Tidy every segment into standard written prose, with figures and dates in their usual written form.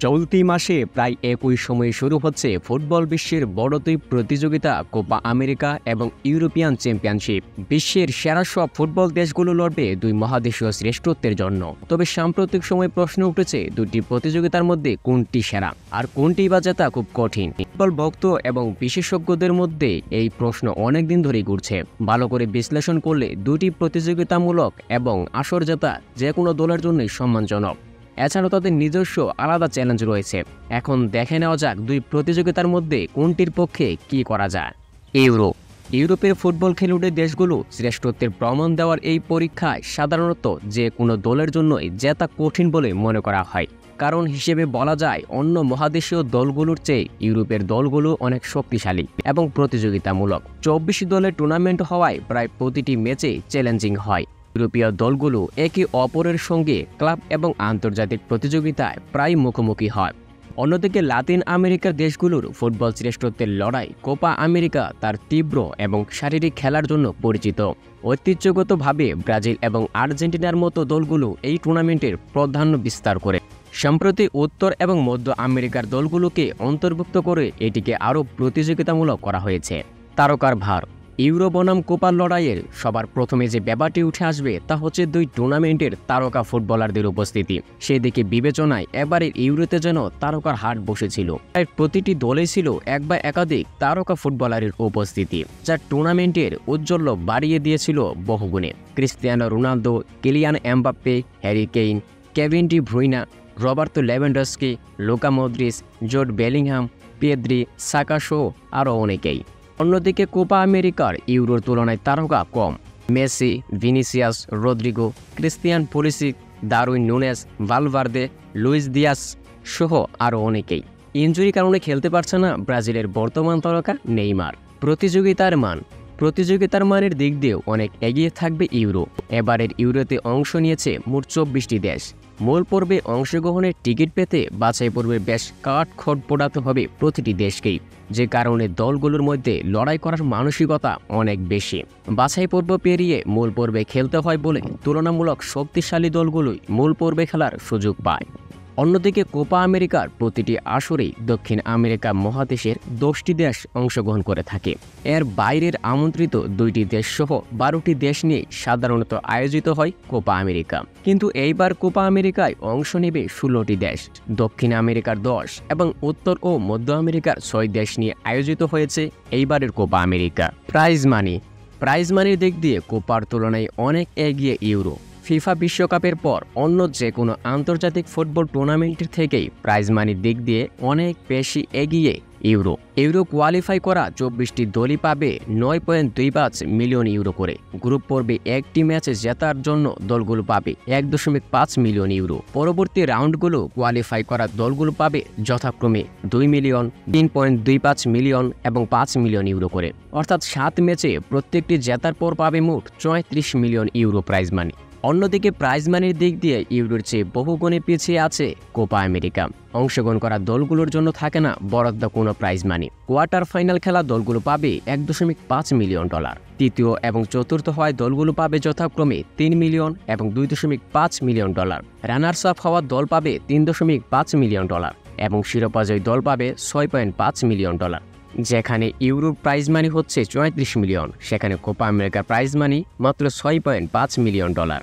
চলতি মাসে প্রায় একই সময়ে শুরু হচ্ছে ফুটবল বিশ্বের বড় দুই প্রতিযোগিতা কোপা আমেরিকা এবং ইউরোপিয়ান চ্যাম্পিয়নশিপ। বিশ্বের সেরা সব ফুটবল দেশগুলো লড়বে দুই মহাদেশীয় শ্রেষ্ঠত্বের জন্য। তবে সাম্প্রতিক সময়ে প্রশ্ন উঠেছে দুটি প্রতিযোগিতার মধ্যে কোনটি সেরা আর কোনটি বা জেতা খুব কঠিন। ফুটবল ভক্ত এবং বিশেষজ্ঞদের মধ্যে এই প্রশ্ন অনেকদিন ধরেই ঘুরছে। ভালো করে বিশ্লেষণ করলে দুটি প্রতিযোগিতামূলক এবং আসর জেতা যে কোনো দলের জন্যই সম্মানজনক। এছাড়াও তাদের নিজস্ব আলাদা চ্যালেঞ্জ রয়েছে। এখন দেখে নেওয়া যাক দুই প্রতিযোগিতার মধ্যে কোনটির পক্ষে কি করা যায়। ইউরোপের ফুটবল খেলুড়ে দেশগুলো শ্রেষ্ঠত্বের প্রমাণ দেওয়ার এই পরীক্ষায় সাধারণত যে কোনো দলের জন্যই জেতা কঠিন বলে মনে করা হয়। কারণ হিসেবে বলা যায় অন্য মহাদেশীয় দলগুলোর চেয়ে ইউরোপের দলগুলো অনেক শক্তিশালী এবং প্রতিযোগিতামূলক। 24 দলের টুর্নামেন্ট হওয়ায় প্রায় প্রতিটি ম্যাচে চ্যালেঞ্জিং হয়। ইউরোপীয় দলগুলো একে অপরের সঙ্গে ক্লাব এবং আন্তর্জাতিক প্রতিযোগিতায় প্রায় মুখোমুখি হয়। অন্যদিকে লাতিন আমেরিকার দেশগুলোর ফুটবল শ্রেষ্ঠত্বের লড়াই কোপা আমেরিকা তার তীব্র এবং শারীরিক খেলার জন্য পরিচিত। ঐতিহ্যগতভাবে ব্রাজিল এবং আর্জেন্টিনার মতো দলগুলো এই টুর্নামেন্টের প্রাধান্য বিস্তার করে। সম্প্রতি উত্তর এবং মধ্য আমেরিকার দলগুলোকে অন্তর্ভুক্ত করে এটিকে আরও প্রতিযোগিতামূলক করা হয়েছে। তারকার ভার ইউরো বনাম কোপার লড়াইয়ের সবার প্রথমে যে ব্যাপারটি উঠে আসবে তা হচ্ছে দুই টুর্নামেন্টের তারকা ফুটবলারদের উপস্থিতি। সেদিকে বিবেচনায় এবারের ইউরোতে যেন তারকার হাট বসেছিল। প্রায় প্রতিটি দলে ছিল এক বা একাধিক তারকা ফুটবলারের উপস্থিতি, যা টুর্নামেন্টের ঔজ্জ্বল্য বাড়িয়ে দিয়েছিল বহুগুণে। Cristiano Ronaldo, Kylian Mbappe, Harry Kane, Kevin De Bruyne, Roberto Lewandowski, Luka Modric, Jude Bellingham, Pedri, Saka সহ আরও অনেকেই। অন্যদিকে কোপা আমেরিকার ইউরোর তুলনায় তারকা কম। Messi, Vinicius, Rodrygo, Christian Pulisic, Darwin Nunez, Valverde, Luis Diaz সহ আরও অনেকেই। ইনজুরির কারণে খেলতে পারছে না ব্রাজিলের বর্তমান তারকা নেইমার। প্রতিযোগিতার মানের দিক দিয়েও অনেক এগিয়ে থাকবে ইউরো। এবারের ইউরোতে অংশ নিয়েছে মোট 24টি দেশ। মূল পর্বে অংশগ্রহণের টিকিট পেতে বাছাই পর্বে বেশ কাঠখড় পোড়াতে হবে প্রতিটি দেশকেই, যে কারণে দলগুলোর মধ্যে লড়াই করার মানসিকতা অনেক বেশি। বাছাই পর্ব পেরিয়ে মূল পর্বে খেলতে হয় বলে তুলনামূলক শক্তিশালী দলগুলোই মূল পর্বে খেলার সুযোগ পায়। অন্যদিকে কোপা আমেরিকার প্রতিটি আসরেই দক্ষিণ আমেরিকা মহাদেশের 10টি দেশ অংশগ্রহণ করে থাকে। এর বাইরের আমন্ত্রিত 2টি দেশ সহ 12টি দেশ নিয়ে সাধারণত আয়োজিত হয় কোপা আমেরিকা। কিন্তু এইবার কোপা আমেরিকায় অংশ নেবে 16টি দেশ। দক্ষিণ আমেরিকার 10 এবং উত্তর ও মধ্য আমেরিকার 6 দেশ নিয়ে আয়োজিত হয়েছে এইবারের কোপা আমেরিকা। প্রাইজ মানির দিক দিয়ে কোপার তুলনায় অনেক এগিয়ে ইউরো। ফিফা বিশ্বকাপের পর অন্য যে কোনো আন্তর্জাতিক ফুটবল টুর্নামেন্টের থেকেই প্রাইজ মানির দিক দিয়ে অনেক বেশি এগিয়ে ইউরো কোয়ালিফাই করা 24টি দলই পাবে 9.25 মিলিয়ন ইউরো করে। গ্রুপ পর্বে একটি ম্যাচে জেতার জন্য দলগুলো পাবে 1.5 মিলিয়ন ইউরো। পরবর্তী রাউন্ডগুলো কোয়ালিফাই করা দলগুলো পাবে যথাক্রমে 2 মিলিয়ন, 3.25 মিলিয়ন এবং 5 মিলিয়ন ইউরো করে। অর্থাৎ 7 ম্যাচে প্রত্যেকটি জেতার পর পাবে মোট 34 মিলিয়ন ইউরো প্রাইজ মানি। অন্যদিকে প্রাইজ মানির দিক দিয়ে ইউরোর চেয়ে বহুগুণে পিছিয়ে আছে কোপা আমেরিকা। অংশগ্রহণ করা দলগুলোর জন্য থাকে না বরাদ্দ কোনো প্রাইজ মানি। কোয়ার্টার ফাইনাল খেলা দলগুলো পাবে 1.5 মিলিয়ন ডলার। তৃতীয় এবং চতুর্থ হওয়ায় দলগুলো পাবে যথাক্রমে 3 মিলিয়ন এবং 2.5 মিলিয়ন ডলার। রানার্স আপ হওয়া দল পাবে 3.5 মিলিয়ন ডলার এবং শিরোপাজয়ী দল পাবে 6.5 মিলিয়ন ডলার। যেখানে ইউরোর প্রাইজ মানি হচ্ছে 34 মিলিয়ন, সেখানে কোপা আমেরিকার প্রাইজ মানি মাত্র 6.5 মিলিয়ন ডলার।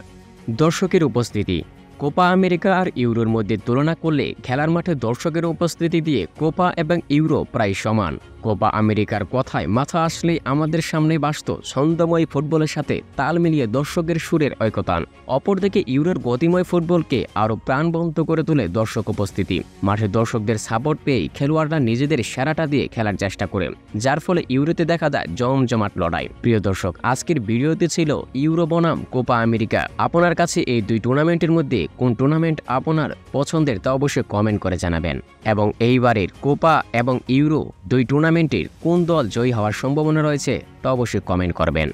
দর্শকের উপস্থিতি কোপা আমেরিকা আর ইউরোর মধ্যে তুলনা করলে খেলার মাঠে দর্শকের উপস্থিতি দিয়ে কোপা এবং ইউরো প্রায় সমান। কোপা আমেরিকার কথায় মাথা আসলে আমাদের সামনে বাসত ছন্দময় ফুটবলের সাথে তাল মিলিয়ে দর্শকের সুরের ঐকতান। অপরদিকে ইউরোর গতিময় ফুটবলকে আরও প্রাণবন্ত করে তোলে দর্শক উপস্থিতি। মাঠে দর্শকদের সাপোর্ট পেয়ে খেলোয়াড়রা নিজেদের সেরাটা দিয়ে খেলার চেষ্টা করে, যার ফলে ইউরোতে দেখা যায় জমজমাট লড়াই। প্রিয় দর্শক, আজকের ভিডিওতে ছিল ইউরো বনাম কোপা আমেরিকা। আপনার কাছে এই দুই টুর্নামেন্টের মধ্যে কোন টুর্নামেন্ট আপনার পছন্দের তা অবশ্যই কমেন্ট করে জানাবেন। এবং এইবারের কোপা এবং ইউরো দুই টুর্নামেন্টের কোন দল জয়ী হওয়ার সম্ভাবনা রয়েছে তা অবশ্যই কমেন্ট করবেন।